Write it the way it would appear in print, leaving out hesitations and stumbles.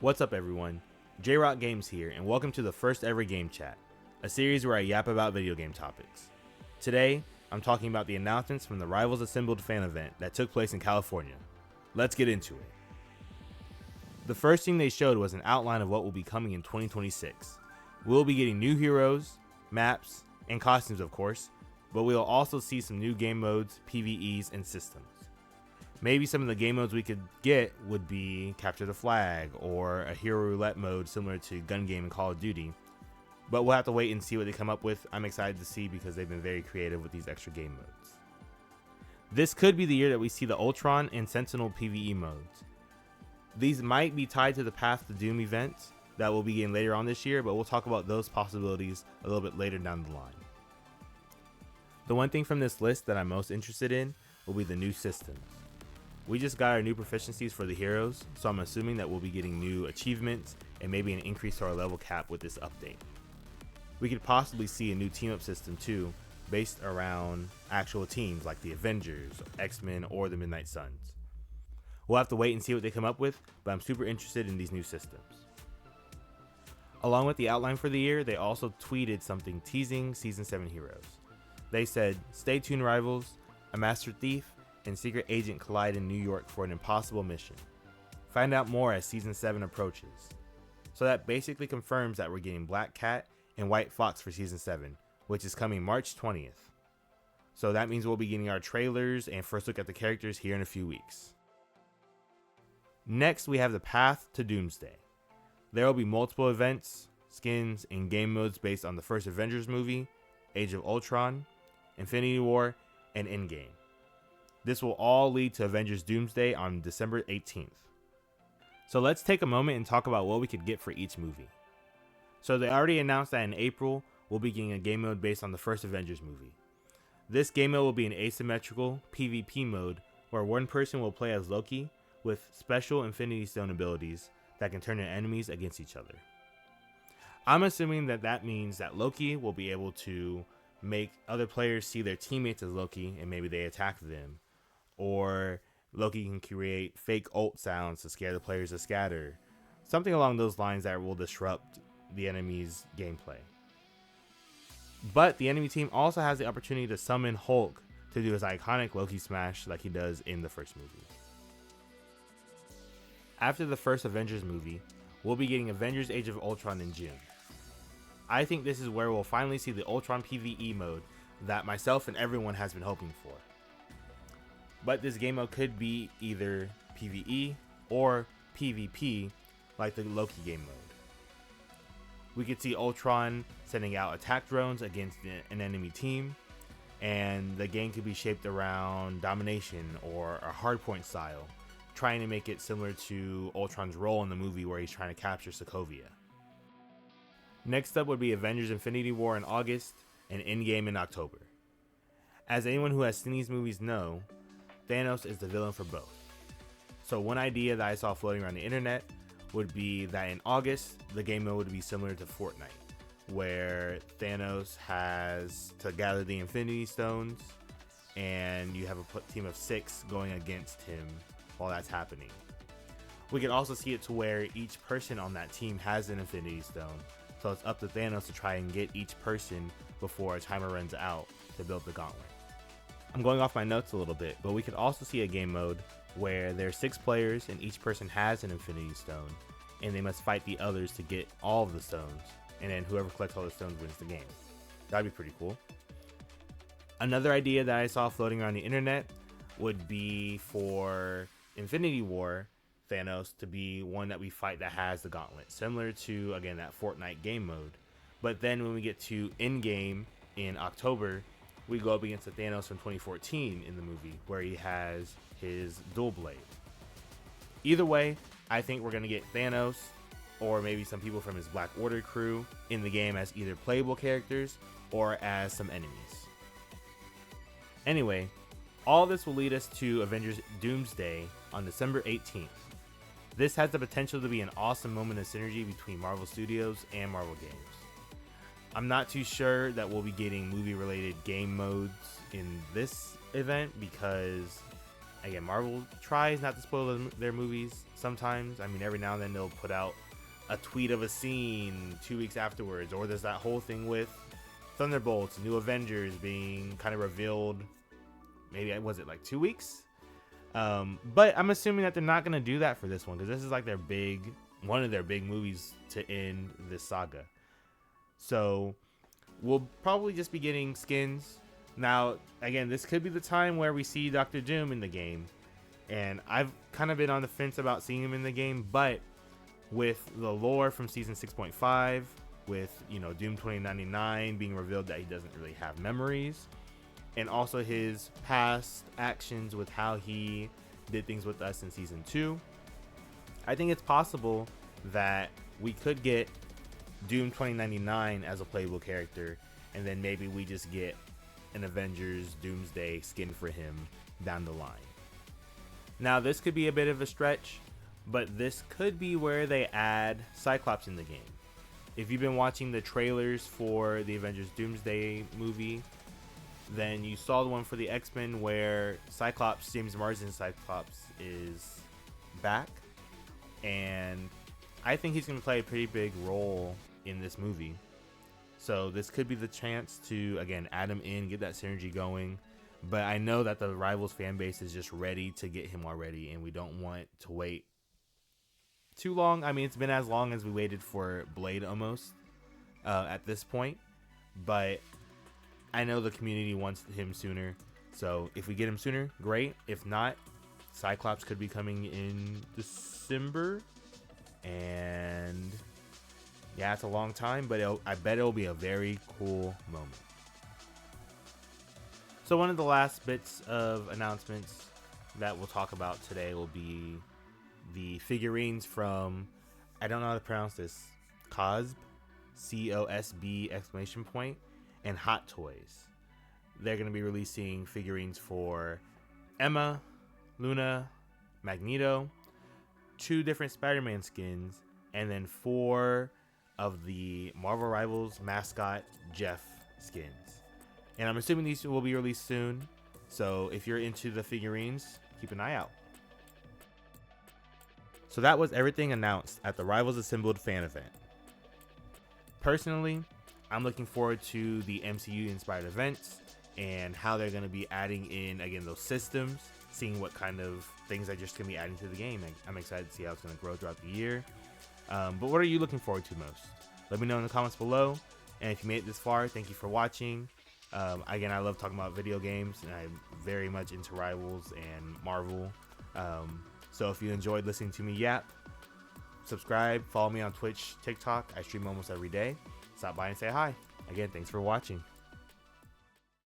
What's up, everyone? J-Rock Games here, and welcome to the first ever Game Chat, a series where I yap about video game topics. Today, I'm talking about the announcements from the Rivals Assembled fan event that took place in California. Let's get into it. The first thing they showed was an outline of what will be coming in 2026. We'll be getting new heroes, maps, and costumes, of course, but we'll also see some new game modes, PvEs, and systems. Maybe some of the game modes we could get would be Capture the Flag or a Hero Roulette mode similar to Gun Game and Call of Duty. But we'll have to wait and see what they come up with. I'm excited to see because they've been very creative with these extra game modes. This could be the year that we see the Ultron and Sentinel PvE modes. These might be tied to the Path to Doom event that will begin later on this year, but we'll talk about those possibilities a little bit later down the line. The one thing from this list that I'm most interested in will be the new systems. We just got our new proficiencies for the heroes, so I'm assuming that we'll be getting new achievements and maybe an increase to our level cap with this update. We could possibly see a new team up system too, based around actual teams like the Avengers, X-Men, or the Midnight Suns. We'll have to wait and see what they come up with, but I'm super interested in these new systems. Along with the outline for the year, they also tweeted something teasing Season 7 heroes. They said, "Stay tuned, Rivals, a Master Thief and Secret Agent collide in New York for an impossible mission. Find out more as Season 7 approaches." So that basically confirms that we're getting Black Cat and White Fox for Season 7, which is coming March 20th. So that means we'll be getting our trailers and first look at the characters here in a few weeks. Next, we have the Path to Doomsday. There will be multiple events, skins, and game modes based on the first Avengers movie, Age of Ultron, Infinity War, and Endgame. This will all lead to Avengers Doomsday on December 18th. So let's take a moment and talk about what we could get for each movie. So they already announced that in April, we'll be getting a game mode based on the first Avengers movie. This game mode will be an asymmetrical PvP mode where one person will play as Loki with special Infinity Stone abilities that can turn their enemies against each other. I'm assuming that that means that Loki will be able to make other players see their teammates as Loki and maybe they attack them. Or Loki can create fake ult sounds to scare the players to scatter. Something along those lines that will disrupt the enemy's gameplay. But the enemy team also has the opportunity to summon Hulk to do his iconic Loki smash like he does in the first movie. After the first Avengers movie, we'll be getting Avengers Age of Ultron in June. I think this is where we'll finally see the Ultron PvE mode that myself and everyone has been hoping for. But this game mode could be either PvE or PvP like the Loki game mode. We could see Ultron sending out attack drones against an enemy team, and the game could be shaped around domination or a hardpoint style, trying to make it similar to Ultron's role in the movie where he's trying to capture Sokovia. Next up would be Avengers Infinity War in August and Endgame in October. As anyone who has seen these movies know, Thanos is the villain for both. So one idea that I saw floating around the internet would be that in August, the game mode would be similar to Fortnite, where Thanos has to gather the Infinity Stones and you have a team of 6 going against him while that's happening. We could also see it to where each person on that team has an Infinity Stone, so it's up to Thanos to try and get each person before a timer runs out to build the gauntlet. I'm going off my notes a little bit, but we could also see a game mode where there are 6 players and each person has an Infinity Stone, and they must fight the others to get all of the stones, and then whoever collects all the stones wins the game. That'd be pretty cool. Another idea that I saw floating around the internet would be for Infinity War Thanos to be one that we fight that has the gauntlet, similar to, again, that Fortnite game mode. But then when we get to Endgame in October, we go up against the Thanos from 2014 in the movie, where he has his dual blade. Either way, I think we're going to get Thanos, or maybe some people from his Black Order crew, in the game as either playable characters or as some enemies. Anyway, all this will lead us to Avengers Doomsday on December 18th. This has the potential to be an awesome moment of synergy between Marvel Studios and Marvel Games. I'm not too sure that we'll be getting movie-related game modes in this event because again, Marvel tries not to spoil their movies sometimes. I mean, every now and then they'll put out a tweet of a scene 2 weeks afterwards, or there's that whole thing with Thunderbolts, New Avengers being kind of revealed. Maybe was it like 2 weeks? But I'm assuming that they're not gonna do that for this one, because this is like one of their big movies to end this saga. So we'll probably just be getting skins. Now, again, this could be the time where we see Doctor Doom in the game, and I've kind of been on the fence about seeing him in the game, but with the lore from season 6.5, with, you know, Doom 2099 being revealed that he doesn't really have memories, and also his past actions with how he did things with us in season 2, I think it's possible that we could get Doom 2099 as a playable character, and then maybe we just get an Avengers Doomsday skin for him down the line. Now, this could be a bit of a stretch, but this could be where they add Cyclops in the game. If you've been watching the trailers for the Avengers Doomsday movie, then you saw the one for the X-Men where Cyclops, James Marsden's Cyclops, is back, and I think he's going to play a pretty big role in this movie. So this could be the chance to, again, add him in, get that synergy going. But I know that the Rivals fan base is just ready to get him already, and we don't want to wait too long. I mean, it's been as long as we waited for Blade almost at this point. But I know the community wants him sooner. So if we get him sooner, great. If not, Cyclops could be coming in December. And yeah, it's a long time, but I bet it'll be a very cool moment. So one of the last bits of announcements that we'll talk about today will be the figurines from, I don't know how to pronounce this, COSB, C-O-S-B exclamation point, and Hot Toys. They're going to be releasing figurines for Emma, Luna, Magneto, 2 different Spider-Man skins, and then 4 of the Marvel Rivals mascot Jeff skins. And I'm assuming these will be released soon, so if you're into the figurines, keep an eye out. So that was everything announced at the Rivals Assembled fan event. Personally, I'm looking forward to the MCU inspired events and how they're going to be adding in, again, those systems, seeing what kind of things they're just going to be adding to the game. I'm excited to see how it's going to grow throughout the year. But what are you looking forward to most? Let me know in the comments below. And if you made it this far, thank you for watching. Again, I love talking about video games, and I'm very much into Rivals and Marvel. So if you enjoyed listening to me yap, subscribe, follow me on Twitch, TikTok. I stream almost every day. Stop by and say hi. Again, thanks for watching.